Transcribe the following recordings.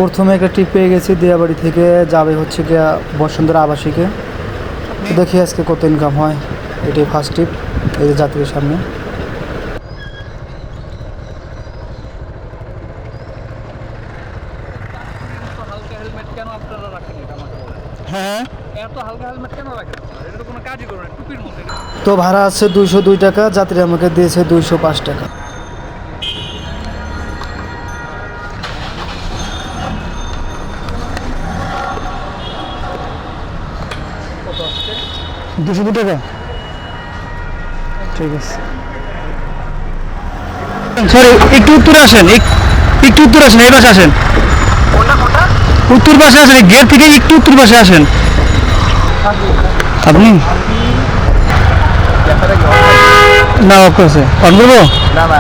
প্রথমে একটা ট্রিপ পেয়ে গেছি, দিয়াবাড়ি থেকে যাবে হচ্ছে গিয়া বসুন্ধরা আবাসিকে। তো দেখি আজকে কত ইনকাম হয়। এটাই ফার্স্ট ট্রিপ, এই যে যাত্রীর সামনে। হ্যাঁ, তো ভাড়া আছে 202 টাকা, যাত্রী আমাকে দিয়েছে 205 টাকা। দুশো টাকা, ঠিক আছে। সরি, একটু উত্তরে আসেন, একটু উত্তরে আসেন, এই পাশে আসেন, উত্তর পাশে আসেন, গেট থেকে একটু উত্তর পাশে আসেন। আপনি না ওকে আছে অন করবো না না।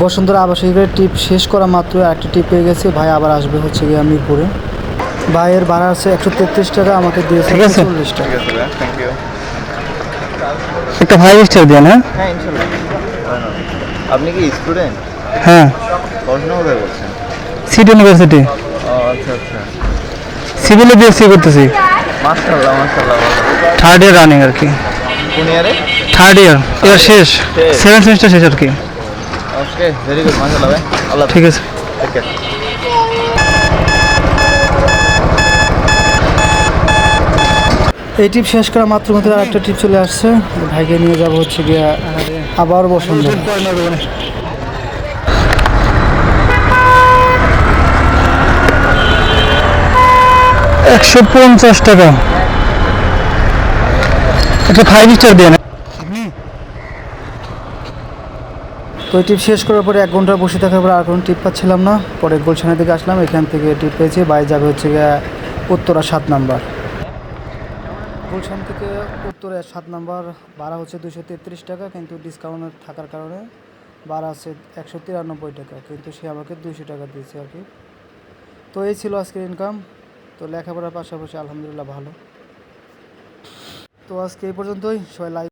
বসুন্ধরা আবাসিকের ট্রিপ শেষ করা মাত্র একটা ট্রিপ পেয়ে গেছে। ভাই আবার আসবে হচ্ছে গিয়ে মিরপুরে। ভাইয়ের ভাড়া আছে 133 টাকা, আমাকে দিয়েছে 40 টাকা। একটা 5 স্টার দেন। হ্যাঁ ইনশাআল্লাহ। আপনি কি স্টুডেন্ট? হ্যাঁ। পড়াশোনা কোথায় করছেন? City university. ও আচ্ছা আচ্ছা। সিভিলে বিএসসি করতেছি। মাশাআল্লাহ মাশাআল্লাহ। থার্ড ইয়ার রানিং আর কি। কোন ইয়ারে? থার্ড ইয়ার, ইয়ার শেষ, 7 সেমিস্টার শেষ আর কি। ওকে, ভেরি গুড, মাশাআল্লাহ ভাই। আল্লাহ, ঠিক আছে, টেক কেয়ার। এই ট্রিপ শেষ করা মাত্র আরেকটা ট্রিপ চলে আসছে। ভাইকে নিয়ে যাব হচ্ছে গিয়া আবার বসুন্ধরা। 150 টাকা, একটা 5 স্টার দেন। তো এই ট্রিপ শেষ করার পরে 1 ঘন্টা বসে থাকার পরে আর কোনো ট্রিপ পাচ্ছিলাম না। পরে গুলশানের দিকে আসলাম, এখান থেকে ট্রিপ পেয়েছি। বাই যাবে হচ্ছে গিয়া উত্তরা 7 নাম্বার। গুলশান থেকে উত্তরে 7 নাম্বার ভাড়া হচ্ছে 233 টাকা, কিন্তু ডিসকাউন্ট থাকার কারণে ভাড়া আছে 193 টাকা, কিন্তু সে আমাকে 200 টাকা দিয়েছে আর কি। তো এই ছিল আজকের ইনকাম। তো লেখাপড়ার পাশাপাশি আলহামদুলিল্লাহ ভালো। তো আজকে এই পর্যন্তই, সবাই লাইক